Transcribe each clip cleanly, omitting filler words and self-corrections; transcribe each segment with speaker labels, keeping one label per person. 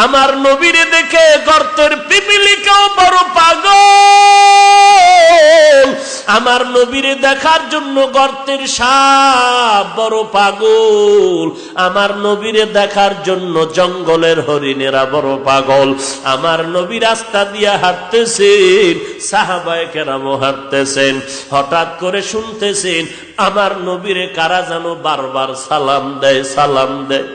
Speaker 1: আমার নবীরে দেখে গর্তের পিপিলিকাও বড় পাগল, আমার নবীরে দেখার জন্য গর্তের সাপ বড় পাগল, আমার নবীরে দেখার জন্য জঙ্গলের হরিণেরা বড় পাগল। আমার নবী রাস্তা দিয়ে হাঁটতেছেন, সাহাবায়ে কেরামও হাঁটতেছেন, হঠাৎ করে শুনতেছেন আমার নবীরে কারা যেন বারবার সালাম দেয়, সালাম দেয়।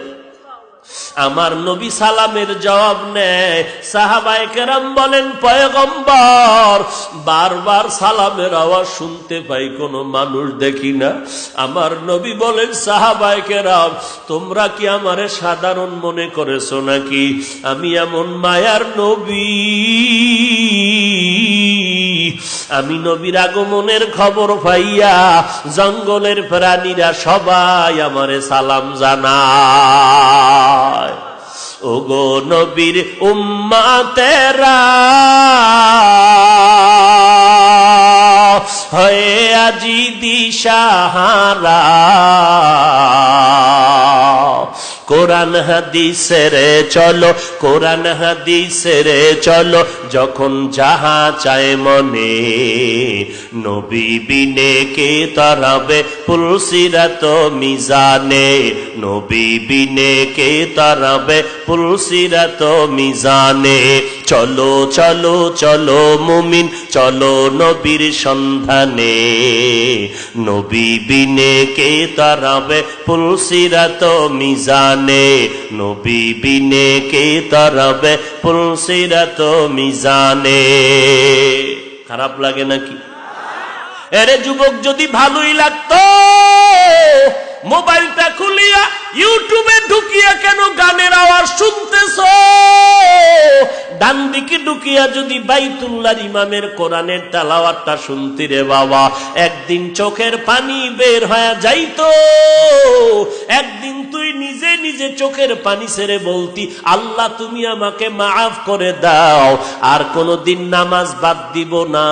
Speaker 1: আমার নবী সালামের জবাব নেয়। সাহাবায়ে কেরাম বলেন, পয়গম্বর, বারবার সালামের আওয়াজ শুনতে পাই, কোনো মানুষ দেখি না। আমার নবী বলেন, সাহাবায়ে কেরাম, তোমরা কি আমারে সাধারণ মনে করেছো নাকি? আমি এমন মায়ার নবী, আমি নবীর আগমনের খবর পাইয়া জঙ্গলের প্রাণীরা সবাই আমারে সালাম জানায়। ওগো নবীর উম্মতেরা হয়ে আজি দিশাহারা, কোরআন হাদিসের চলো, কোরআন হাদিসের চলো, যখন যাহা চায় মনে, নবী বিনে কে তারাবে পুলসিরাত মিজানে, নবী বিনে কে তারাবে পুলসিরাত মিজানে। চলো চলো চলো মুমিন, চলো নবীর সন্ধানে, নবী বিনে কে তারাবে পুলসিরাত মিজানে, নবী বিনে কে তারাবে পুলসিরাত মিজানে। খারাপ লাগে নাকি? এরে যুবক, যদি ভালোই লাগতো মোবাইলটা খুলিয়া ইউটিউবে ঢুকিয়া কেন গানের আওয়াজ শুনতেছো? ডান দিকে ঢুকিয়া যদি বাইতুল্লাহর ইমামের কোরআনের তেলাওয়াতটা শুনতি রে বাবা, একদিন চোখের পানি বের হয়ে যাইতো। একদিন তুই নিজে নিজে চোখের পানি ছেড়ে বলতি, আল্লাহ তুমি আমাকে মাফ করে দাও, আর কোনদিন নামাজ বাদ দিব না,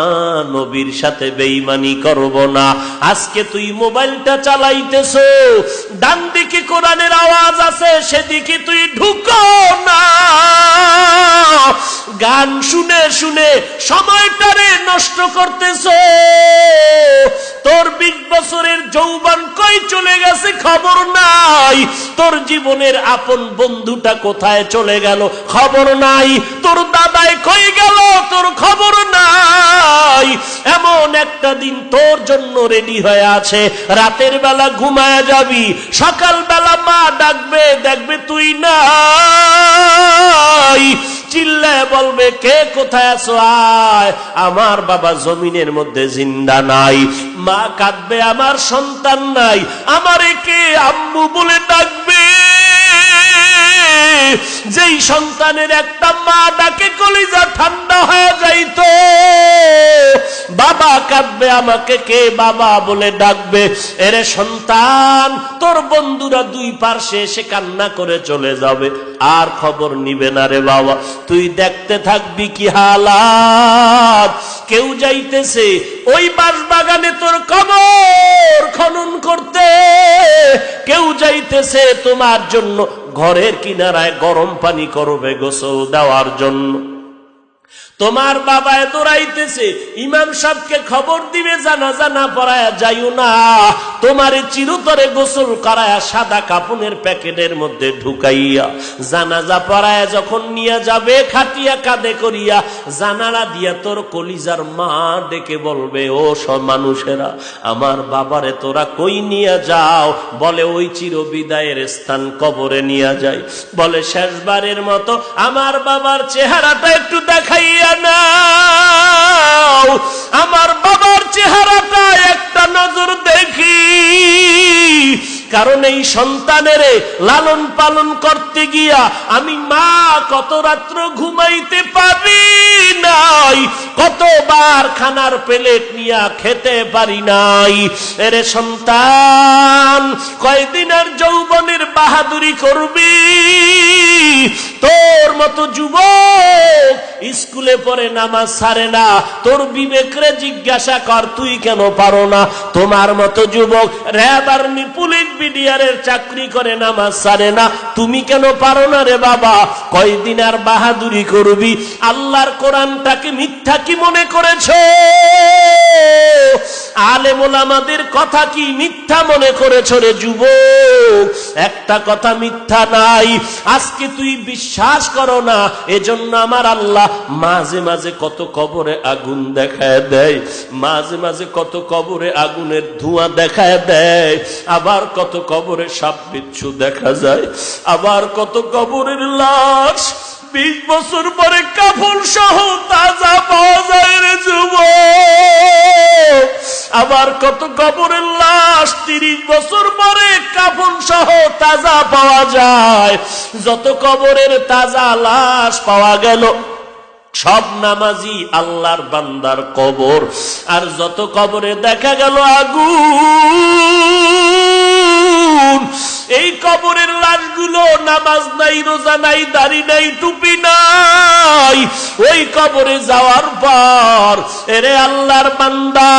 Speaker 1: নবীর সাথে বেঈমানি করব না। আজকে তুই মোবাইলটা চালাইতেছো, ডান দিকে কোরআনের আওয়াজ আছে, সেদিকে তুই ঢুকো না, গান শুনে শুনে সময়টারে নষ্ট করতেছো। তোর 20 বছরের যৌবন কই চলে গেছে খবর নাই, তোর জীবনের আপন বন্ধুটা কোথায় চলে গেল খবর নাই, তোর দাদাই কই গেল তোর খবর নাই। এমন একটা দিন তোর জন্য রেডি হয়ে আছে, রাতের বেলা ঘুমায় যাবি, সকাল বেলা মা ডাকবে, দেখবে তুই নাই, চিল্লায় বলবে, কে কোথায় আছো, আয়। আমার বাবা জমিনের মধ্যে জিন্দা নাই। মা কাঁদবে, আমার সন্তান নাই, আমারে কে আম্মু বলে ডাকবে। যেই সন্তানের একটা মা ডাকে কলিজা ঠান্ডা হয়ে যাইতো, বাবা কাঁদবে, আমাকে কে বাবা বলে ডাকবে। এরে সন্তান, তোর বন্ধুরা দুই পার্শ্বে এসে কান্না করে চলে যাবে, আর খবর নিবে না রে বাবা। তুই দেখতে থাকবি কি হালাত। কেউ যাইতেছে ওই বাঁশবাগানে তোর কবর খনন করতে, কেউ যাইতেছে তোমার জন্য ঘরের কিনারায় গরম পানি করবে গোসল দেওয়ার জন্য। তোমার বাবায় দৌড়াইতেছে ইমাম সাহেবকে খবর দিবে জানাজা না পড়ায়া যাইও না, তোমারে চিরতরে গোসল করায়া সাদা কাপনের প্যাকেটের মধ্যে ঢুকাইয়া জানাজা পড়ায়া যখন নিয়ে যাবে খাটিয়া কাঁধে করিয়া, জানালা দিয়া তোর কলিজার মা ডেকে বলবে, ও সব মানুষেরা, আমার বাবারে তোরা কই নিয়ে যাও? বলে, ওই চির বিদায়ের স্থান কবরে নিয়ে যায়। বলে, শেষবারের মতো আমার বাবার চেহারাটা একটু দেখাইয়া নাও, আমার বাবার চেহারাটা একটা নজর দেখি। কারণ এই সন্তানের লালন পালন করতে গিয়া আমি মা কত রাত্র ঘুমাইতে পারি নাই, কতবার খানার প্লেট নিয়ে খেতে পারি নাই। এরে সন্তান, কয়দিনের যৌবনের বাহাদুরি করবি? তোর মতো যুবক স্কুলে পড়ে নামাজ ছাড়ে না, তোর বিবেকরে জিজ্ঞাসা কর তুই কেন পারো না? তোমার মতো যুবক র‍্যাব আর্মি পুলিশ বিডিআরের চাকরি করে নামাজ ছাড়ে না, তুমি কেন পারো না রে বাবা? কয়দিন আর বাহাদুরি করবি? আল্লাহর কোরআনটাকে মিথ্যা কি মনে করেছো? আলেম ওলামাদের কথা কি মিথ্যা মনে করেছো রে যুবক? একটা কথা মিথ্যা নাই। আজকে তুই বিশ্বাস করো না, এজন্য আমার আল্লাহ মাঝে মাঝে কত কবরে আগুন দেখায় দেয়, মাঝে মাঝে কত কবরে আগুনের ধোঁয়া দেখায় দেয়, আবার কত কবরে সাপ বিচ্ছু দেখা যায়, আবার কত কবরের লাশ 20 বছর পরে কাফন সহ তাজা পাওয়া যায় রে যুবক। আবার কত কবরের লাশ 30 বছর পরে কাফন সহ তাজা পাওয়া যায়। যত কবরের তাজা লাশ পাওয়া গেল সব নামাজি আল্লাহর বান্দার কবর, আর যত কবরে দেখা গেল আগুন, এই কবরের লাশগুলো নামাজ নাই, রোজা নাই, দাড়ি নাই, টুপি নাই। ওই কবরে যাওয়ার পর এরে আল্লাহর বান্দা,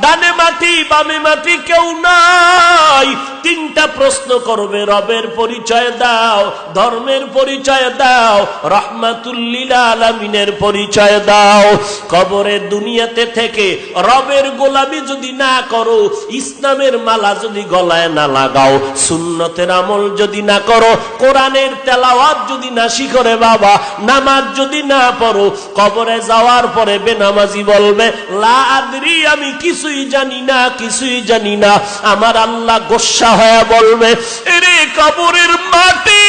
Speaker 1: ডানে মাটি বামে মাটি কেউ নাই। 3টা প্রশ্ন করবে, রবের পরিচয় দাও, ধর্মের পরিচয় দাও, রহমাতুল লিল আলামিনের পরিচয় দাও। কবরে দুনিয়াতে থেকে রবের গোলামি যদি না করো, ইসলামের মালা যদি গলায় না লাগাও, সুন্নতের আমল যদি না করো, কোরআনের তেলাওয়াত যদি না শিখরে বাবা, নামাজ যদি না পড়ো, কবরে যাওয়ার পরে বেনামাজি বলবে লা আদরি, আমি কিছুই জানি না, কিছুই জানি না। আমার আল্লাহ গোসা হয়ে বলবে, এরে কবরের মাটি,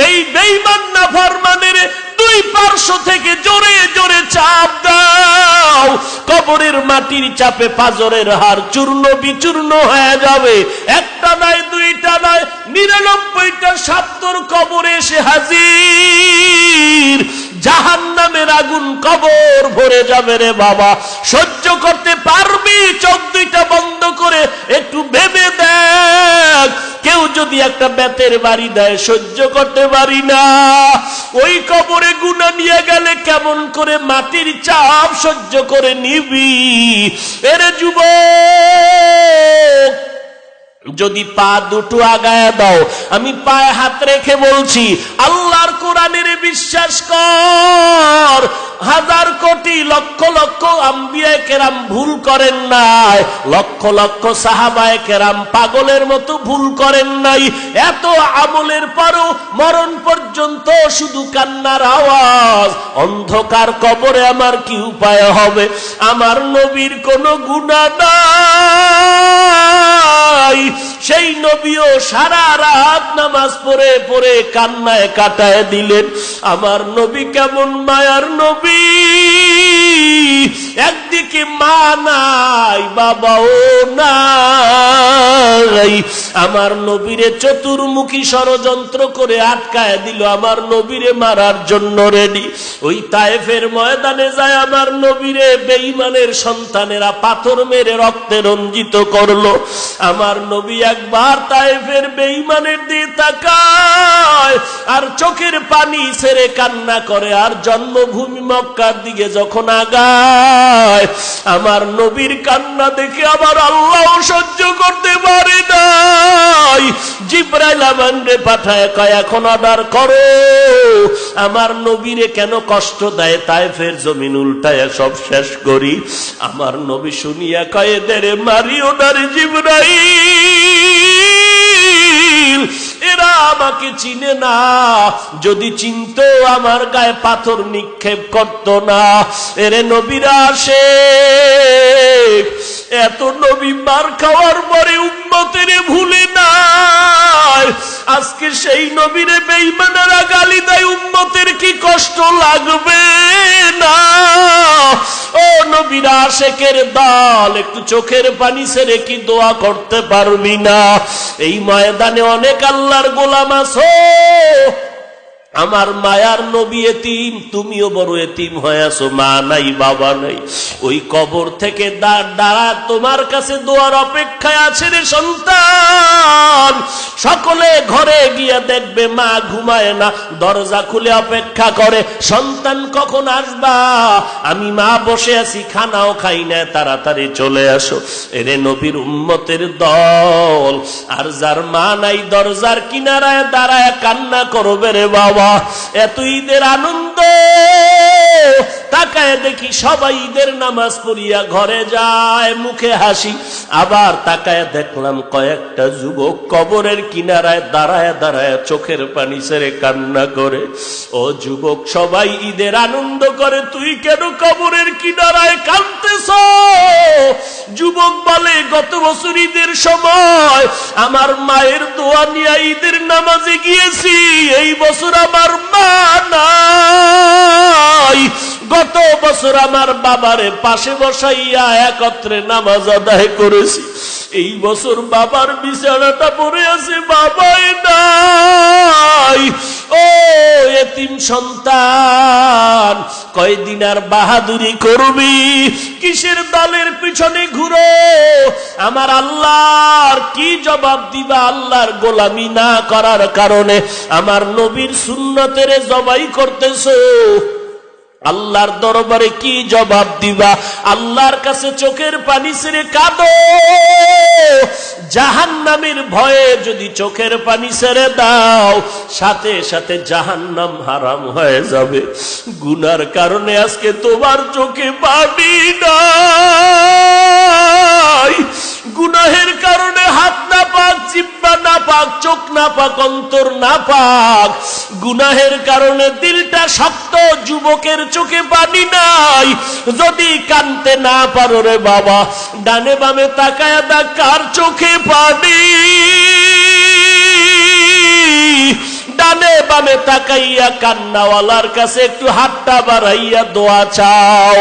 Speaker 1: এই বেঈমান নাফরমানের 2 পার্শ্ব থেকে জোরে জোরে চাপ দাও। কবরের মাটির চাপে পাজরের হাড় চূর্ণ বিচূর্ণ হয়ে যাবে। একটা নয়, 2টা নয়, 99টা সাপ তোর কবরে এসে হাজির। জাহান্নামের আগুন কবর ভরে যাবে রে বাবা। সহ্য করতে পারবি? চোখ 2টা বন্ধ করে একটু ভেবে দেখ। কেউ যদি একটা বেতের বাড়ি দেয়, সহ্য করতে পারি না। ওই কবরে গুনাহ নিয়ে গেলে কেমন করে মাটির চাপ সহ্য করে নিবি? এরে যুবক, যদি পা দুটো আগায় দাও, আমি পায়ে হাত রেখে বলছি, আল্লাহর কোরআনের বিশ্বাস কর। 1000 কোটি লক্ষ লক্ষ আম্বিয়ায়ে কেরাম ভুল করেন নাই, লক্ষ লক্ষ সাহাবায়ে কেরাম পাগলের মতো ভুল করেন নাই। এত আমলের পরও মরণ পর্যন্ত শুধু কান্নার আওয়াজ। অন্ধকার কবরে আমার কি উপায় হবে? আমার নবীর কোনো গুনাহ নাই, সেই নবীও সারা রাত নামাজ পড়ে পড়ে কান্নায় কাটায় দিলেন। আমার নবী কেমন মায়ার নবী! একদিকে মা নাই, বাবাও নাই। আমার নবীরে চতুর্মুখী ষড়যন্ত্র করে আটকায় দিল, আমার নবীরে মারার জন্য রেডি। ওই তায়েফের ময়দানে যায় আমার নবীরে বেঈমানের সন্তানেরা পাথর মেরে রক্তে রঞ্জিত করলো। আমার নবী একবার তায়েফের বেঈমানের দিকে তাকায় আর চোখের পানি ছেড়ে কান্না করে, আর জন্মভূমি মক্কার দিকে যখন আগায়, আমার নবীর কান্না দেখে আমার আল্লাহ সহ্য করতে পারে নাই। জিবরাইল আমাকে পাঠায়, কয় এখন অর্ডার করো আমার নবীরে কেন কষ্ট দেয়, তায়েফের জমিন উল্টায় সব শেষ করি। আমার নবী শুনিয়া কয়, এদের মারিও না রে জিবরাইল, এরা আমাকে চিনে না, যদি চিনতো আমার গায়ে পাথর নিক্ষেপ করত না। এরে নবীরা আসে, এত নবী মার খাওয়ার পরে উম্মতের ভুলে নাই। আজকে সেই নবীরে বেঈমানেরা গালি দেয়, উম্মতের কি কষ্ট লাগবে না? ও নবীরা আশেকের দল, একটু চোখের পানি ছেড়ে কি দোয়া করতে পারবি না? এই ময়দানে অনেক আল্লাহর গোলাম আছো, আমার মায়ার নবী এতিম, তুমিও বড় এতিম হয়ে আছো, মা নাই বাবা নাই। ওই কবর থেকে দাঁড়া তোমার কাছে দোয়ার অপেক্ষায় আছে রে সন্তান। সকলে ঘরে গিয়ে দেখবে মা ঘুমায় না, দরজা খুলে অপেক্ষা করে, সন্তান কখন আসবা, আমি মা বসে আছি, খানাও খাই না, তাড়াতাড়ি চলে আসো। এরে নবীর উম্মতের দল, আর যার মা নাই দরজার কিনারায় দাঁড়ায় কান্না করবে রে বাবা। এত ঈদের আনন্দ, তাকায় দেখি সবাই ঈদের নামাজ পড়িয়া ঘরে যায়, মুখে হাসি। আবার তাকায় দেখলাম কয়েকটা যুবক কবরের কিনারায় দাঁড়ায় দাঁড়ায় চোখের পানি ছেড়ে কান্না করে। ও যুবক, সবাই ঈদের আনন্দ করে, তুই কেন কবরের কিনারায় কাঁদতেছ? যুবক বলে, গত বছর ঈদের সময় আমার মায়ের দোয়া নিয়ে ঈদের নামাজে গিয়েছি, এই বছর আমার মা নাই। গত বছর আমার বাবারে পাশে বসাইয়া একত্রে নামাজ আদায় করেছি, এই বছর বাবার বিছানাটা পড়ে আছে, বাবাই নাই। ও এতিম সন্তান, কয়দিন আর বাহাদুরি করবি? কিসের দলের পিছনে ঘুরো? আমার আল্লাহর কি জবাব দিবা? আল্লাহর গোলামি না করার কারণে আমার নবীর সুন্নতের জবাই করতেছো, আল্লাহর দরবারে কি জবাব দিবা? আল্লাহর কাছে চোখের পানি ছেড়ে কাঁদো। জাহান্নামের ভয়ে যদি চোখের পানি ছেড়ে দাও, সাথে সাথে জাহান্নাম হারাম হয়ে যাবে। গুনার কারণে আজকে তোমার চোখে পানি নাই, গুনাহের কারণে হাত না পাক, জিহ্বা না পাক, চোখ না পাক, অন্তর না পাক, গুনাহের কারণে দিলটা শক্ত, যুবকের চোখে পানি নাই। যদি কানতে না পারো রে বাবা, ডানে বামে তাকায়া দেখ কার চোখে পানি। ডানে বামে তাকাইয়া কান্নাওয়ালার কাছে একটু হাতটা বাড়াইয়া দোয়া চাও,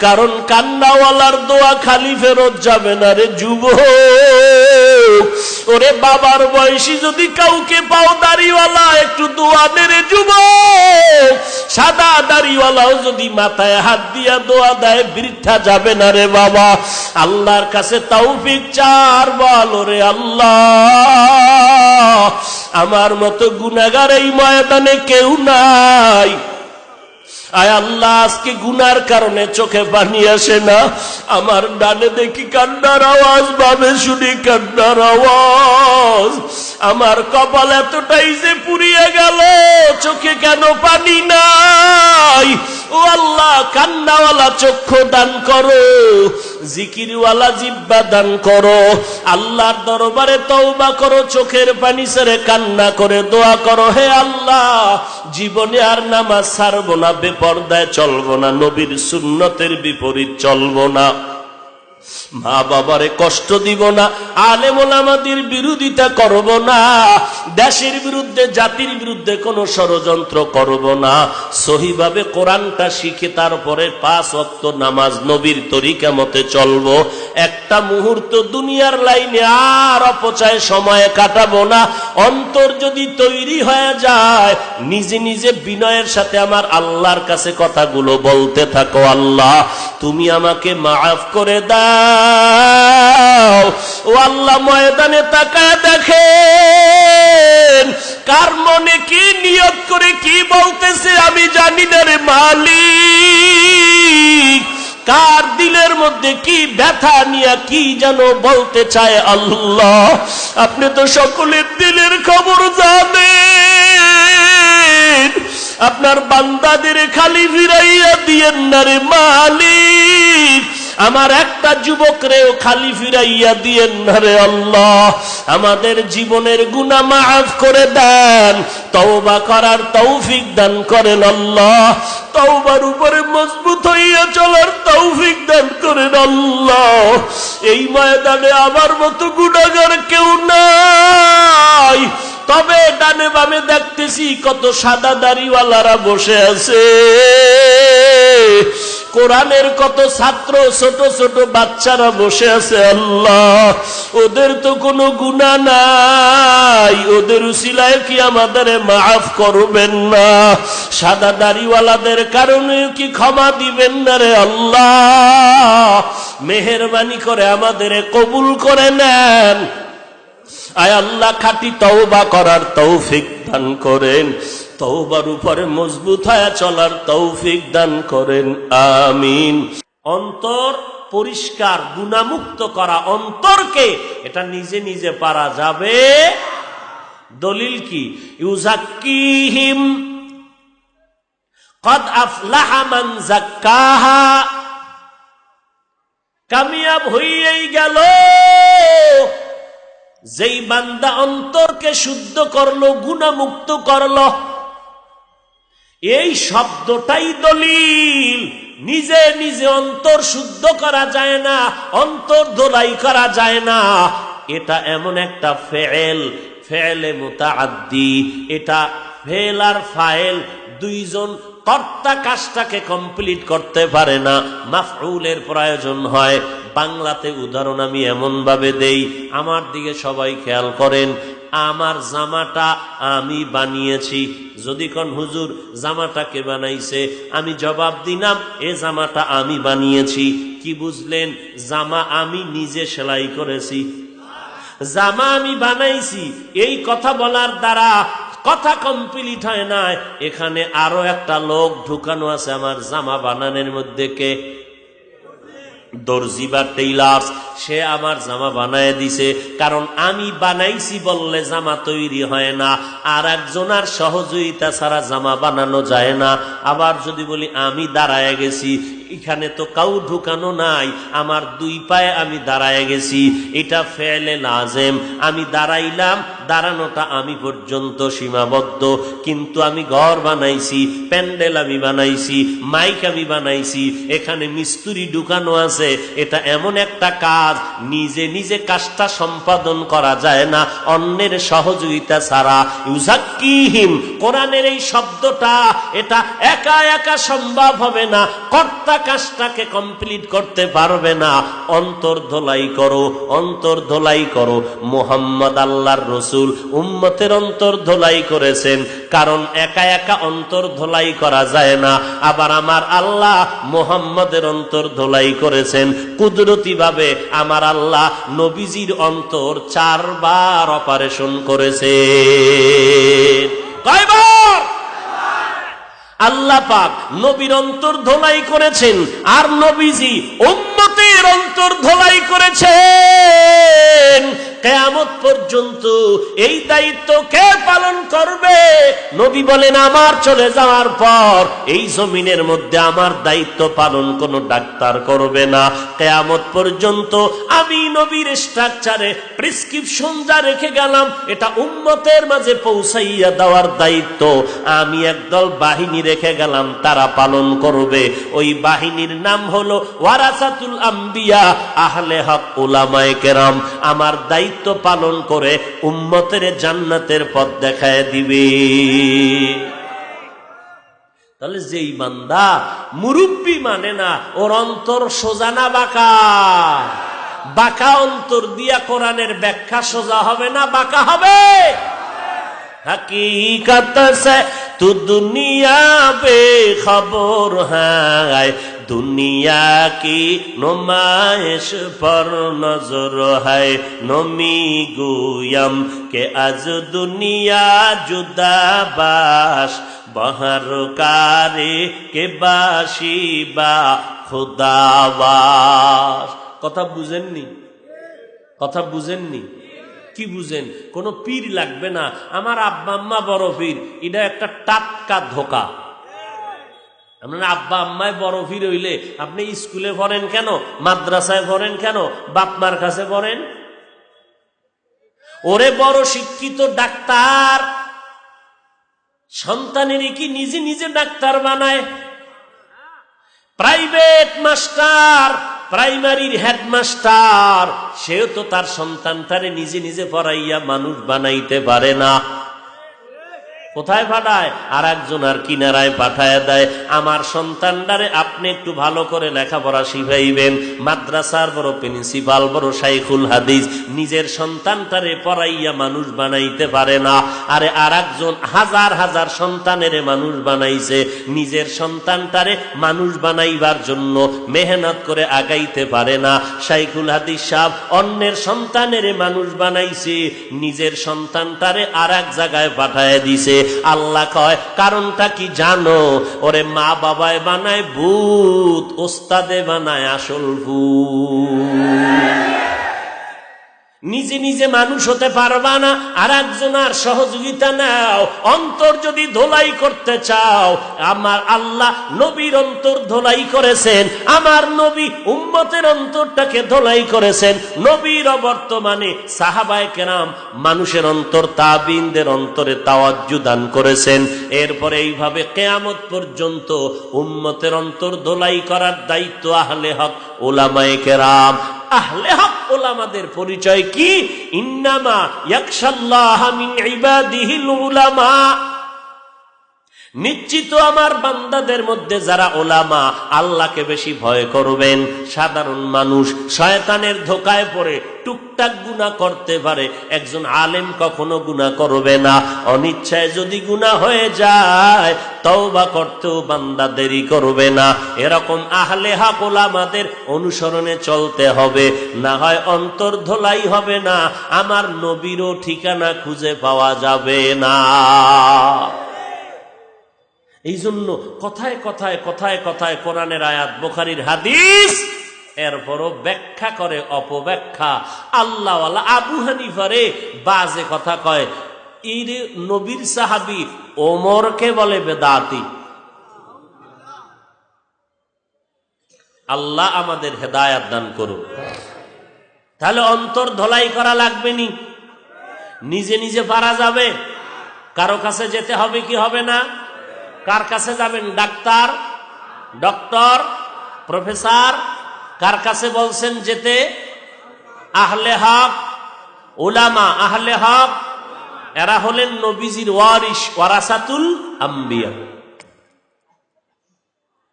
Speaker 1: কারণ কান্নাওয়ালার দোয়া খালি ফেরত যাবে না রে যুবক। ওরে বাবার বয়সী যদি কাউকে পাও দাড়িওয়ালা, একটু দোয়া দে রে যুবক। সাদা দাড়িওয়ালাও যদি মাথায় হাত দিয়া দোয়া দেয়, বৃথা যাবে না রে বাবা। আল্লাহর কাছে তৌফিক চার, বল রে আল্লাহ, আমার মতো গুনাহগার এই ময়দানে কেউ নাই। আয় আল্লাহ, আজকে গুনার কারণে চোখে পানি আসে না। আমার ডানে দেখি কান্নার আওয়াজ, বামে শুনি কান্নার আওয়াজ। আমার কপাল এতটাই যে পুড়িয়ে গেল, চোখে কেন পানি নাই? ও আল্লাহ, কান্নাওয়ালা চক্ষু দান করো, জিকিরওয়ালা জিহ্বা দান করো। আল্লাহর দরবারে তওবা করো, চোখের পানি ছেড়ে কান্না করে দোয়া করো, হে আল্লাহ, জীবনে আর নামাজ ছাড়বো না, বেপরদায় চলবো না, নবীর সুন্নতের বিপরীত চলবো না, মা বাবারে কষ্ট দিব না, আলেম ওলামাদের বিরোধিতা করব না, দেশের বিরুদ্ধে জাতির বিরুদ্ধে কোনো ষড়যন্ত্র করব না, সহিভাবে কোরআনটা শিখে তারপরে 5 ওয়াক্ত নামাজ নবীর তরিকা মতে চলবো। একটা মুহূর্ত দুনিয়ার লাইনে আর অপচয় সময় কাটাবো না। অন্তর যদি তৈরি হয়ে যায়, নিজে নিজে বিনয়ের সাথে আমার আল্লাহর কাছে কথাগুলো বলতে থাকো, আল্লাহ তুমি আমাকে মাফ করে দাও। ও আল্লাহ, ময়দানে তাকায় দেখেন কার মনে কি নিয়ত করে কি বলতেছে আমি জানি না রে মালিক। কার দিলের মধ্যে কি ব্যথা নিয়ে কি যেন বলতে চায় আল্লাহ, আপনি তো সকলের দিলের খবর জানেন। আপনার বান্দাদের খালি ফিরাইয়া দিয়েন না রে মালিক। আমার একটা যুবকরেও খালি ফিরাইয়া দিয়েন না রে আল্লাহ। আমাদের জীবনের গুনাহ মাফ করে দেন, তওবা করার তৌফিক দান করেন আল্লাহ। তওবার উপরে মজবুত হইয়া চলার তৌফিক দান করেন আল্লাহ। এই ময়দানে আমার মতো গুনাহগার কেউ নাই, তবে ডানে বামে দেখতেছি কত সাদা দাড়িওয়ালারা বসে আছে। কোরআনের কত ছাত্র ছোট ছোট বাচ্চারা বসে আছে আল্লাহ, ওদের তো কোনো গুনাহ নাই, ওদের উসিলায় কি আমাদের মাফ করবেন না? সাদা দাড়িওয়ালাদের কারণে কি ক্ষমা দিবেন না রে আল্লাহ? মেহেরবানি করে আমাদের কবুল করে নেন। আয় আল্লাহ, খাঁটি তওবা করার তৌফিক দান করেন, তওবার উপরে মজবুত হয়ে চলার তৌফিক দান করেন, আমিন। অন্তর পরিষ্কার, গুনাহমুক্ত করা অন্তরকে, এটা নিজে নিজে পারা যাবে। দলিল কি? ইউজাক্কিহিম কদ আফলাহা মান যাক্কাহা, কামিয়াব হইয়াই গেল যেই বান্দা অন্তরকে শুদ্ধ করলো, গুনাহমুক্ত করলো। এই শব্দটাই দলিল। নিজে নিজে অন্তর শুদ্ধ করা যায় না, অন্তর ধোলাই করা যায় না। এটা এমন একটা ফেল, ফেলে মুতাআদ্দি, এটা ফেল আর ফাইল দুইজন কর্তা কাজটাকে কমপ্লিট করতে পারে না, মাফউলের প্রয়োজন হয়। বাংলাতে উদাহরণ আমি এমন ভাবে দেই, আমার দিকে সবাই খেয়াল করেন। আমার জামাটা আমি বানিয়েছি, যদি কোন হুজুর জামাটা কে বানাইছে, আমি জবাব দিলাম এ জামাটা আমি বানিয়েছি। কি বুঝলেন? জামা আমি নিজে সেলাই করেছি, জামা আমি বানাইছি। এই কথা বলার দ্বারা কথা কমপ্লিট হয় না, এখানে আরো একটা লোক ঢুকানো আছে আমার জামা বানানোর মধ্যে। কে? দর্জি বা টেইলার। সে আমার জামা বানায় দিছে, কারণ আমি বানাইছি বললে জামা তৈরি হয় না, আর একজনের সহযোগিতা ছাড়া জামা বানানো যায় না। আবার যদি বলি আমি দাঁড়ায় গেছি, এখানে তো কাউ ঢুকানো নাই, আমার দুই পায়ে আমি দাঁড়ায় গেছি, এটা ফেলে লাজেম। আমি দাঁড়াইলাম, দাঁড়ানোটা আমি পর্যন্ত সীমাবদ্ধ, কিন্তু আমি ঘর বানাইছি, প্যান্ডেল আমি বানাইছি, মাইক আমি বানাইছি, এখানে মিস্ত্রি ঢুকানো আছে। এটা এমন একটা কাজ, নিজে নিজে কাজটা সম্পাদন করা যায় না অন্যের সহযোগিতা ছাড়া। ইউজাক্কিহিম, কোরআনের এই শব্দটা, এটা একা একা সম্ভব হবে না, কর্তা কাজটাকে কমপ্লিট করতে পারবে না। অন্তর ধোলাই করো, অন্তর ধোলাই করো। মুহাম্মদ আল্লাহর রসুল উম্মতের অন্তর ধোলাই করেছেন, কারণ একা একা অন্তর ধোলাই করা যায় না। আবার আমার আল্লাহ মুহাম্মদের অন্তর ধোলাই করেছেন কুদরতি ভাবে। আমার আল্লাহ নবীজির অন্তর 4 বার অপারেশন করেছে। কয়বার? আল্লাহ পাক নবীর অন্তর ধোলাই করেছেন, আর নবীজি উম্মতের অন্তর ধোলাই করেছেন। কিয়ামত পর্যন্ত এই দায়িত্ব কে পালন করবে? নবী বলেন, আমার চলে যাওয়ার পর এই জমিনের মধ্যে আমার দায়িত্ব পালন কোনো ডাক্তার করবে না। কিয়ামত পর্যন্ত আমি নবীর স্ট্রাকচারে প্রেসক্রিপশন যা রেখে গেলাম, এটা উম্মতের মাঝে পৌঁছাইয়া দেওয়ার দায়িত্ব আমি একদল বাহিনী রেখে গেলাম, তারা পালন করবে। ওই বাহিনীর নাম হলো ওয়ারাসাতুল আম্বিয়া, আহলে হক, উলামায়ে কেরাম। আমার দায়িত্ব পালন করে উম্মতের জান্নাতের পথ দেখায় দিবে। তাহলে যেই বান্দা মুরব্বি মানে না, ওর অন্তর সোজা না বাঁকা? বাঁকা অন্তর দিয়া কোরআনের ব্যাখ্যা সোজা হবে না বাঁকা হবে? हकीकत से तू दुनिया बेखबर है, दुनिया की नुमाइश पर नजर है। नमी गुयम के आज दुनिया जुदा बाश, बहर कारे के बाशी बा खुदाबाश। কথা বুঝেননি? কথা বুঝেননি? কি বুঝেন? কোন পীর লাগবে না, আমার আব্বা আম্মা বড় পীর, এটা একটা টাটকা ধোকা। আপনার আব্বা আম্মায় বড় পীর হইলে আপনি স্কুলে পড়েন কেন, মাদ্রাসায় পড়েন কেন, বাপমার কাছে পড়েন? ওরে বড় শিক্ষিত ডাক্তার, সন্তানেরই কি নিজে নিজে ডাক্তার বানায়? প্রাইভেট মাস্টার, প্রাইমারির হেডমাস্টার, সেও তো তার সন্তানটারে নিজে নিজে পড়াইয়া মানুষ বানাইতে পারে না। কোথায় পাঠায়? আর একজন আর কিনারায় পাঠায় দেয়। আমার সন্তানটারে আপনি একটু ভালো করে লেখাপড়া শিখাইবেন। মাদ্রাসার বড় প্রিন্সিপাল, বড় শাইখুল হাদিস, নিজের সন্তানটারে পড়াইয়া মানুষ বানাইতে পারে না। আরে আর একজন হাজার হাজার সন্তানের মানুষ বানাইছে, নিজের সন্তানটারে মানুষ বানাইবার জন্য মেহনত করে আগাইতে পারে না। শাইখুল হাদিস সাহেব অন্যের সন্তানের মানুষ বানাইছে, নিজের সন্তানটারে আর এক জায়গায় পাঠায় দিছে। আল্লাহ কয় কারণটা কি জানো? ওরে মা বাবায় বানায় ভূত, ওস্তাদে বানায় আসল ভূত। নিজে নিজে মানুষ হতে পারবা না, আর একজনের সহযোগিতা নাও। অন্তর যদি ধোলাই করতে চাও, আমার আল্লাহ নবীর অন্তর ধোলাই করেছেন, আমার নবী উম্মতের অন্তরটাকে ধোলাই করেছেন। নবীর বর্তমানে সাহাবায়ে কেরাম মানুষের অন্তর, তাবিনদের অন্তরে তাওয়াজ্জু দান করেছেন। এরপরে এইভাবে কিয়ামত পর্যন্ত উম্মতের অন্তর ধোলাই করার দায়িত্ব আহলে হক উলামায়ে কেরাম। আহলে হক উলামাদের পরিচয় কি? ইন্নামা ইয়াখশাল্লাহ মিন ইবাদিহিল উলামা। নিশ্চিত আমার বান্দাদের মধ্যে যারা ওলামা, আল্লাহকে বেশি ভয় করবেন। সাধারণ মানুষ শয়তানের ধোকায় পড়ে টুকটাক গুনাহ করতে পারে, একজন আলেম কখনো গুনাহ করবে না। অনিচ্ছায় যদি গুনাহ হয়ে যায়, তওবা করতেও বান্দা দেরি করবে না। এরকম আহলে হক ওলামাদের অনুসরণে চলতে হবে, না হয় অন্তর ধোলাই হবে না, আমার নবীরও ঠিকানা খুঁজে পাওয়া যাবে না। এই জন্য কথায় কথায় কথায় কথায় কোরআনের আয়াত, বুখারীর হাদিস, এরপরও ব্যাখ্যা করে অপব্যাখ্যা। আল্লাহওয়ালা আবু হানিফারে বাজে কথা কয়, এই নবীর সাহাবী ওমরকে বলে বেদাতি। আল্লাহ আমাদের হেদায়াত দান করুন। তাহলে অন্তর ধোলাই করা লাগবে নি? নিজে নিজে পারা যাবে? কারো কাছে যেতে হবে কি হবে না? কার কাছে যাবেন? ডাক্তার, ডক্টর, প্রফেসর, কার কাছে বলছেন যেতে? আহলে হক উলামা। আহলে হক এরা হলেন নবীজির ওয়ারিস, ওয়ারাসাতুল আম্বিয়া।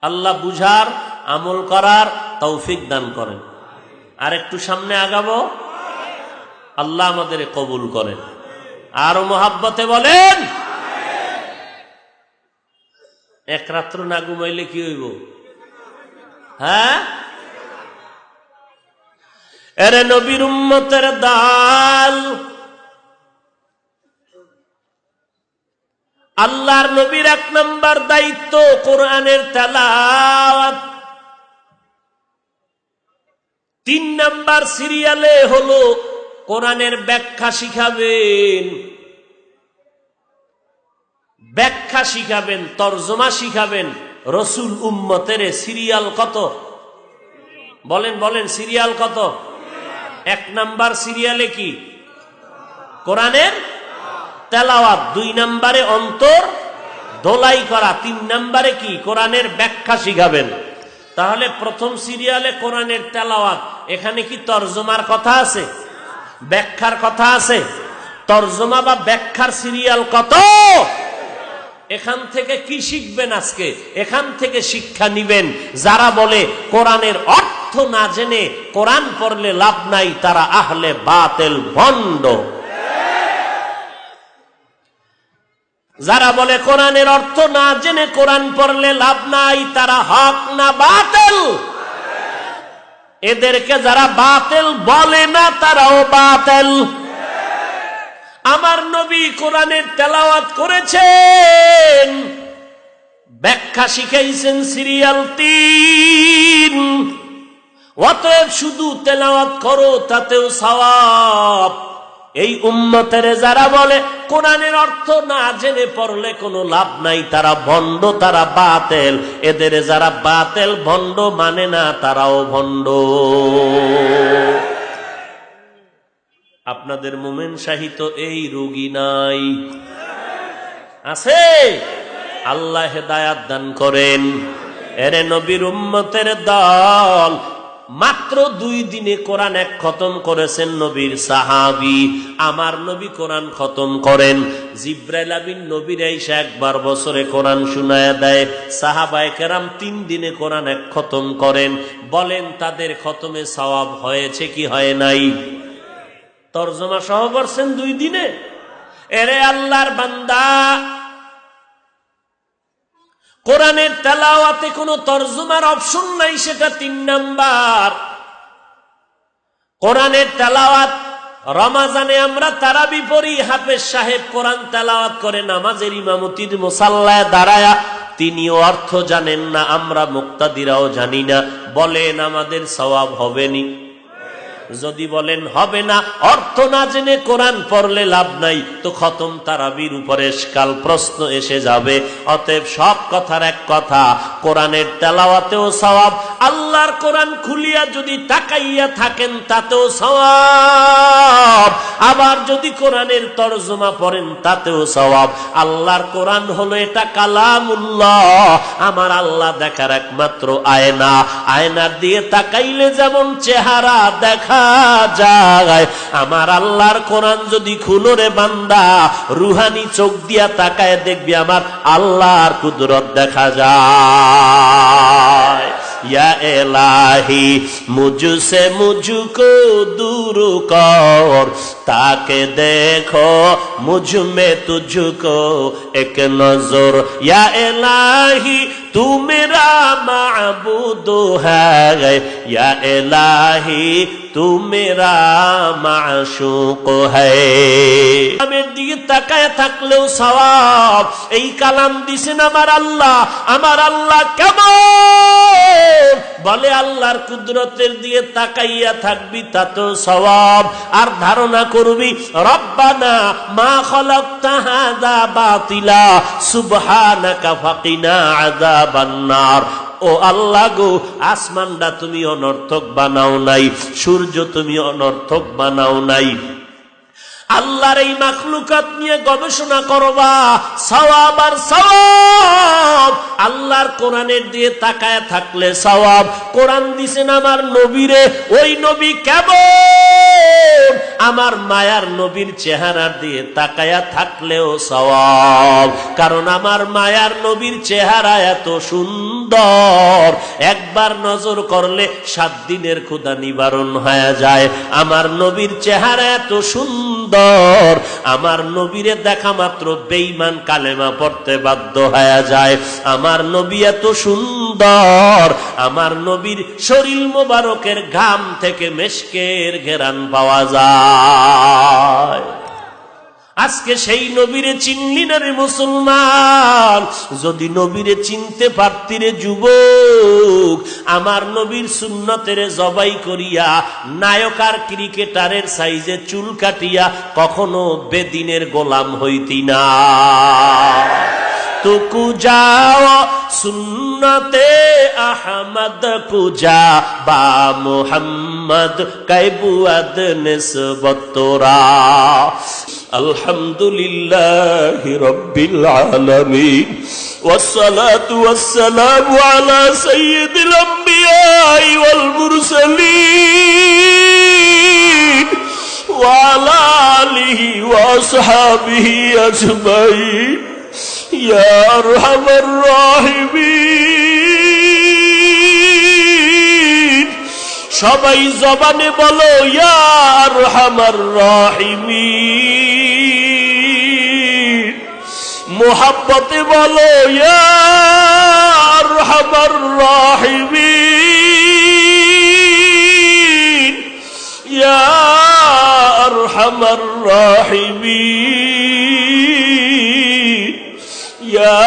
Speaker 1: আল্লাহ বুঝার, আমল করার তৌফিক দান করেন। আর একটু সামনে আগাবো, আল্লাহ আমাদের কবুল করেন। আরো মোহাব্বতে বলেন। এক রাত্র না ঘুমাইলে কি হইব? হ্যাঁ, এরে নবীর উম্মতের দাল, আল্লাহর নবীর এক নাম্বার দায়িত্ব কোরআনের তেলাওয়াত। 3 নাম্বার সিরিয়ালে হলো কোরআনের ব্যাখ্যা শিখাবেন। ব্যাখ্যা শিখাবেন, তরজমা শিখাবেন। রসুল উম্মতের সিরিয়াল কত? বলেন বলেন, সিরিয়াল কত? 1 নাম্বার সিরিয়ালে কি? কোরআনের তেলাওয়াত। 2 নাম্বারে অন্তর ধোলাই করা। 3 নাম্বারে কি? কোরআনের ব্যাখ্যা শিখাবেন। তাহলে প্রথম সিরিয়ালে কোরআনের তেলাওয়াত, এখানে কি তরজমার কথা আছে? ব্যাখ্যার কথা আছে? তরজমা বা ব্যাখ্যার সিরিয়াল কত? এখান থেকে কি শিখবেন আজকে? এখান থেকে শিক্ষা নিবেন, যারা বলে কোরআনের অর্থ না জেনে কোরআন পড়লে লাভ নাই, তারা আহলে বাতিল, ভণ্ড। যারা বলে কোরআনের অর্থ না জেনে কোরআন পড়লে লাভ নাই, তারা হক না বাতিল? এদেরকে যারা বাতিল বলে না, তারাও বাতিল। আমার নবী কোরআনের তেলাওয়াত করেছেন, ব্যাখ্যা শিখাইছেন সিরিয়াল 3। অতএব শুধু তেলাওয়াত করো, তাতেও সওয়াব। এই উম্মতের যারা বলে কোরআনের অর্থ না জেনে পড়লে কোনো লাভ নাই, তারা ভণ্ড, তারা বাতিল। এদের যারা বাতিল ভণ্ড মানে না, তারাও ভণ্ড। আপনাদের মোমেন সাহিত্য এই রোগী নাই, আছে? আল্লাহ হেদায়াত দান করেন। এরে নবীর উম্মতের দল, মাত্র 2 দিনে কোরআন এক খতম করেছেন নবীর সাহাবী। আমার নবী কোরআন খতম করেন, জিব্রাইল আমিন নবীর আইসা একবার বছরে কোরআন শুনায়া দেয়। সাহাবায়ে কেরাম 3 দিনে কোরআন এক খতম করেন। বলেন তাদের খতমে সওয়াব হয়েছে কি হয় নাই? তরজমা সহ করছেন 2 দিনে। এরে আল্লাহর বান্দা, কোরআনের তেলাওয়াতে কোনো তরজমার অপশন নাই, সেটা 3 নাম্বার। কোরআনের তেলাওয়াত রমাজানে আমরা তারাবি পড়ি, হাফেজ সাহেব কোরআন তেলাওয়াত করে নামাজের ইমামতির মুসাল্লায় দাঁড়ায়া, তিনি অর্থ জানেন না, আমরা মুক্তাদিরাও জানি না। বলেন আমাদের সওয়াব হবে নি? যদি বলেন হবে না, অর্থ না জেনে কোরআন পড়লে লাভ নাই, তো খতম তারাবির উপরে কাল প্রশ্ন এসে যাবে। অতএব সব কথার এক কথা, কোরআনের তেলাওয়াতেও সওয়াব, আল্লাহর কোরআন খুলিয়া যদি তাকাইয়া থাকেন তাতেও সওয়াব, আবার যদি কোরআনের তরজমা পড়েন তাতেও সওয়াব। আল্লাহর কোরআন হলো এটা কালামুল্লাহ, আমার আল্লাহ দেখার একমাত্র আয়না। আয়নার দিয়ে তাকাইলে যেমন চেহারা দেখা যায়, আমার আল্লাহর কোরআন যদি খুলো রে বান্দা, রুহানি চোখ দিয়া তাকায় দেখবি আমার আল্লাহর কুদরত দেখা যায়। या इलाही मुझसे मुझको दूर कर, ताके देखो मुझ में तुझको एक नजर। या इलाही तू मेरा माबूद है, या इलाही तू मेरा माशूक है। আমের দিকে তাকায় থাকলেও সওয়াব। এই কালাম দিছেন আমার আল্লাহ। আমার আল্লাহ কেমন বলে আল্লাহর কুদরতের দিকে তাকাইয়া থাকবি, তাতেও সওয়াব। আর ধারণা করবি রব্বানা মা খালাকতা হাযা বাতিলা সুবহানাকা ফাকিনা আযাবান নার। ও আল্লাহ গো, আসমানটা তুমি অনর্থক বানাও নাই, সূর্য তুমি অনর্থক বানাও নাই। আল্লাহর এই মাখলুকাত নিয়ে গবেষণা করবা, সওয়াব আর সওয়াব। আল্লাহর কোরআনের দিয়ে তাকায় থাকলে সওয়াব। কোরআন দিছেন আমার নবীরে, ওই নবী কেমন, আমার মায়ার নবীর চেহারার দিয়ে তাকায়া থাকলেও সওয়াব। কারণ আমার মায়ার নবীর চেহারা এত সুন্দর, একবার নজর করলে 7 দিনের ক্ষুধা নিবারণ হয়ে যায়। আমার নবীর চেহারা এত সুন্দর, আমার নবীরে দেখা মাত্র বেঈমান কালেমা পড়তে বাধ্য হয়ে যায়। আমার নবী এত সুন্দর, আমার নবীর শরীর মোবারকের ঘাম থেকে মেশকের ঘেরান পাওয়া যায়। আজকে সেই নবীরে চিনলি না রে মুসলমান। যদি নবীরে চিনতে পারতি রে যুবক, আমার নবীর সুন্নতের জবাই করিয়া নায়ক আর ক্রিকেটারের সাইজে চুল কাটিয়া কখনো বেদিনের গোলাম হইতি না। তো কুজাও সুন্নতে আহমদ কুজা বা মুহাম্মদ কাইবুয়াদ নিসবত তোরা। আলহামদুলিল্লাহি রাব্বিল আলামিন ওয়াসসালাতু ওয়াসসালামু আলা সাইয়্যিদিল আমবিয়াই ওয়াল মুরসালিন ওয়া আলা আলিহি ওয়া আসহাবিহি আজমাইন। ইয়া আরহামার রাহিমিন। সবাই জবানে বলো ইয়া আরহামার রাহিমিন। মোহাব্বতে বলো ইয়া আরহামার রাহিমিন, ইয়া আরহামার রাহিমিন, ইয়া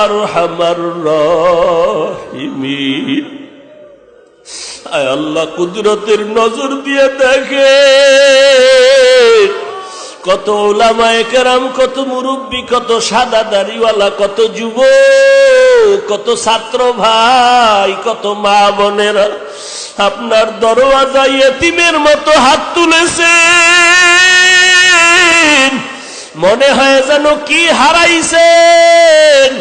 Speaker 1: আরহামার রাহিমিন। আয় আল্লাহ, কুদরতের নজর দিয়ে দেখে কত উলামায়ে কেরাম, কত মুরব্বী, কত সাদা দাড়িওয়ালা, কত যুবক, কত ছাত্র ভাই, কত মা বোনেরা আপনার দরওয়াজায় এতিমের মতো হাত তুলেছেন। মনে হয় যেন কি হারাইছেন।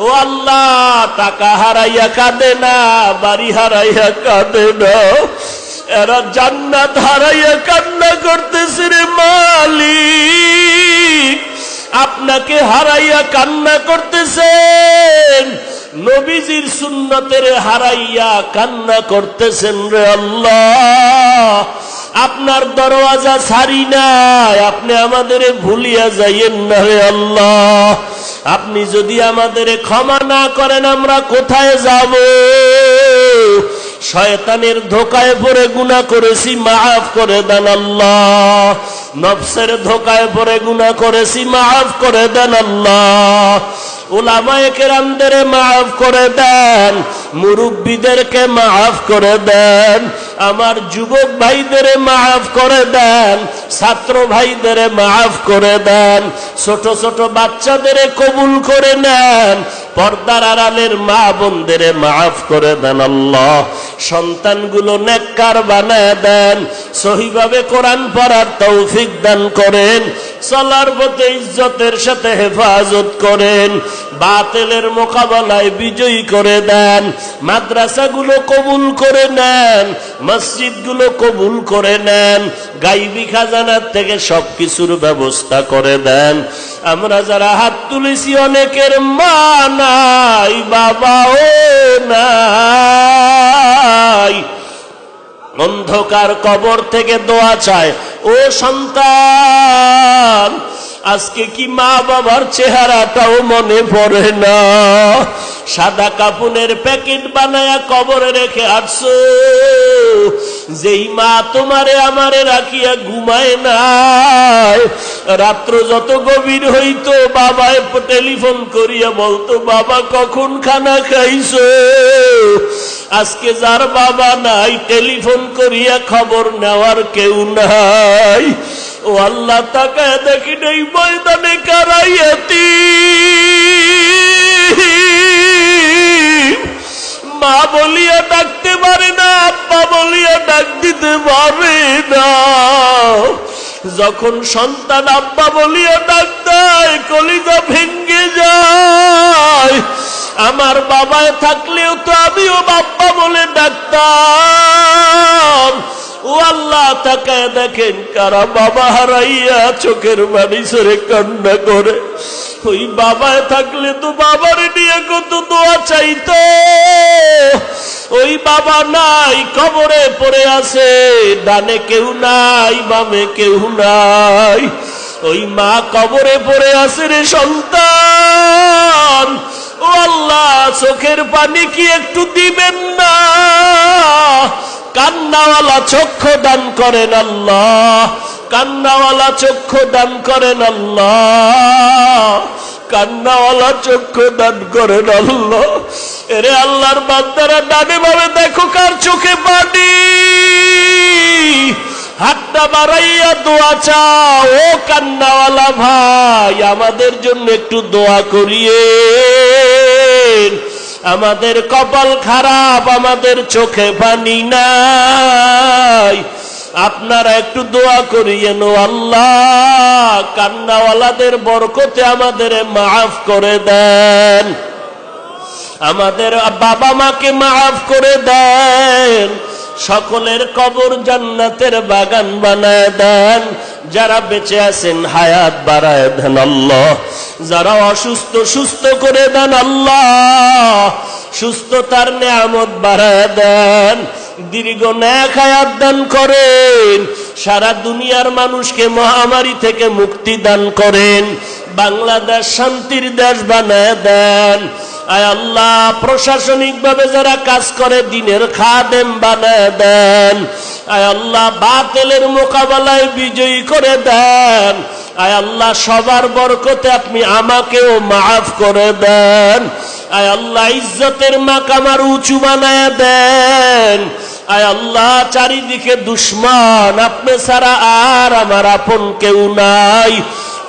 Speaker 1: ও আল্লাহ, টাকা হারাইয়া কাঁদে না, বাড়ি হারাইয়া কাঁদে না, এরা জান্নাত হারাইয়া কান্না করতেছে রে মালিক, আপনাকে হারাইয়া কান্না করতেছেন, নবীজির সুন্নতের হারাইয়া কান্না করতেছেন রে আল্লাহ। আপনার দরওয়াজা ছাড়ি নাই, আপনি আমাদের ভুলিয়া যাইয়েন না রে আল্লাহ। আপনি যদি আমাদের ক্ষমা না করেন আমরা কোথায় যাব? শয়তানের ধোকায় পড়ে গুনাহ করেছি, মাফ করে দেন আল্লাহ। নফসের ধোকায় পড়ে গুনাহ করেছি, মাফ করে দেন আল্লাহ। উলামায়ে কেরামদের মাফ করে দেন, মুরব্বীদেরকে মাফ করে দেন, আমার যুবক ভাইদের মাফ করে দেন, ছাত্র ভাইদের মাফ করে দেন, ছোট ছোট বাচ্চাদের কবুল করে নেন, পর্দার আড়ালের মা বোনদের মাফ করে দেন আল্লাহ। সন্তানগুলো নেককার বানায় দেন, সহিভাবে কোরআন পড়ার তৌফিক দান করেন, চলার পথে ইজ্জতের সাথে হেফাজত করেন, বাতিলের মোকাবেলায় বিজয়ী করে দেন। মাদ্রাসাগুলো কবুল করে নেন, মসজিদগুলো কবুল করে নেন, গাইবী খাজানার থেকে সবকিছুর ব্যবস্থা করে দেন। আমরা যারা হাত তুলেছি অনেকের মা নাই, বাবাও নাই, অন্ধকার কবর থেকে দোয়া চায়, ও সন্তান আজকে কি মা বাবার চেহারাটাও মনে পড়ে না? সাদা কাপড়ের প্যাকেট বানায়া কবরে রেখে আসছো, যেই মা তোমারে আমারে রাখিয়া ঘুমায় নাই, রাত্র যত গভীর হইতো বাবায় টেলিফোন করিয়া বলতো বাবা কখন খানা খাইছো। আজকে যার বাবা নাই, টেলিফোন করিয়া খবর নেওয়ার কেউ নাই। ও আল্লাহ, তাকায় দেখি নেই ময়দানে কারাইয়াতি মা বলিয়া ডাকতে পারে না, আব্বা বলিয়া ডাক দিতে পারে না। যখন সন্তান আব্বা বলিয়া ডাক দেয় কলিজা ভেঙ্গে যায়। আমার বাবায় থাকলেও তো আমিও বাপ্পা বলে ডাকতাম। ও আল্লাহ, তাকায় দেখেন কারা বাবা হারাইয়া চোখের পানি ছেড়ে কান্না করে। ওই বাবায় থাকলে তো বাবার নিয়ে কত দোয়া চাইতো। ওই বাবা নাই, কবরে পড়ে আছে, ডানে কেউ নাই, বামে কেউ নাই। ওই মা কবরে পড়ে আছে রে সন্তান। ও আল্লাহ, চোখের পানি কি একটু দিবেন না? কান্নাওয়ালা চক্ষু দান করেন আল্লাহ, কান্নাওয়ালা চক্ষু দান করেন আল্লাহ, কান্নাওয়ালা চক্ষু দান করেন আল্লাহ। এরে আল্লাহর বান্দারা, ডানে বামে দেখো কার চোখে পানি। হাতটা বাড়াইয়া দোয়া চাও। ও কান্নাওয়ালা ভাই, আমাদের জন্য একটু দোয়া করিয়ে। আমাদের কপাল খারাপ, আমাদের চোখে পানি নাই, আপনারা একটু দোয়া করিয়েন। আল্লাহ, কান্নাওয়ালাদের বরকতে আমাদের মাফ করে দেন, আমাদের বাবা মাকে মাফ করে দেন, সকলের কবর জান্নাতের বাগান বানায় দেন। যারা বেঁচে আছেন হায়াত বাড়ায় দেন আল্লাহ, যারা অসুস্থ সুস্থ করে দেন আল্লাহ, সুস্থতার নেয়ামত বাড়ায় দেন, দীর্ঘ নেক হায়াত দান করেন। সারা দুনিয়ার মানুষকে মহামারী থেকে মুক্তি দান করেন। বাংলাদেশ শান্তির দেশ বানায় দেন। আয় আল্লাহ, প্রশাসনিক ভাবে যারা কাজ করে দিনের খাদেম বানায় দেন। আয় আল্লাহ, বাতিলের মোকাবেলায় বিজয়ী করে দেন। আয় আল্লাহ, সবার বরকতে আপনি আমাকেও মাফ করে দেন। আয় আল্লাহ, ইজ্জতের মাকাম আর উঁচু বানায় দেন। আয় আল্লাহ, চারিদিকে দুশ্মন, আপনি ছাড়া আর আমার আপন কেউ নাই।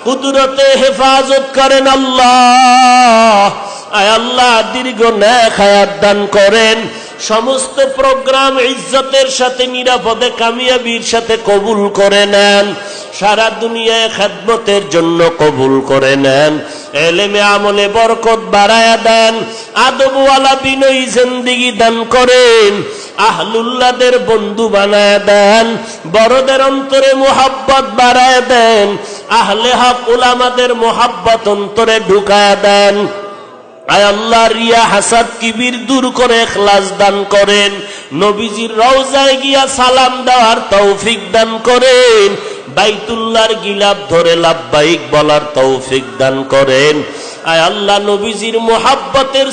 Speaker 1: কুদরতে হেফাজত করেন আল্লাহ। আয় আল্লাহ, দীর্ঘ নেক হায়াত দান করেন। সমস্ত প্রোগ্রাম ইজ্জতের সাথে নিরাপদে কামিয়াবির সাথে কবুল করে নেন। সারা দুনিয়ায় খেদমতের জন্য কবুল করে নেন। এলেমে আমলে বরকত বাড়ায়া দেন, আদবওয়ালা বিনয়ী জিন্দেগি দান করেন, আহলুল্লাহদের বন্ধু বানায়া দেন, বড়দের অন্তরে মুহাব্বত বাড়ায়া দেন, আহলে হক উলামাদের মুহাব্বত অন্তরে ঢুকায়া দেন। আয় আল্লাহ, রিয়া হাসাদ কিবির দূর করে ইখলাস দান করেন, নবীজির রওজায় গিয়া সালাম দেওয়ার তৌফিক দান করেন, বাইতুল্লাহর গিলাফ ধরে লাব্বাইক বলার তৌফিক দান করেন। আয় আল্লাহ, নবীজির মুহাব্বতের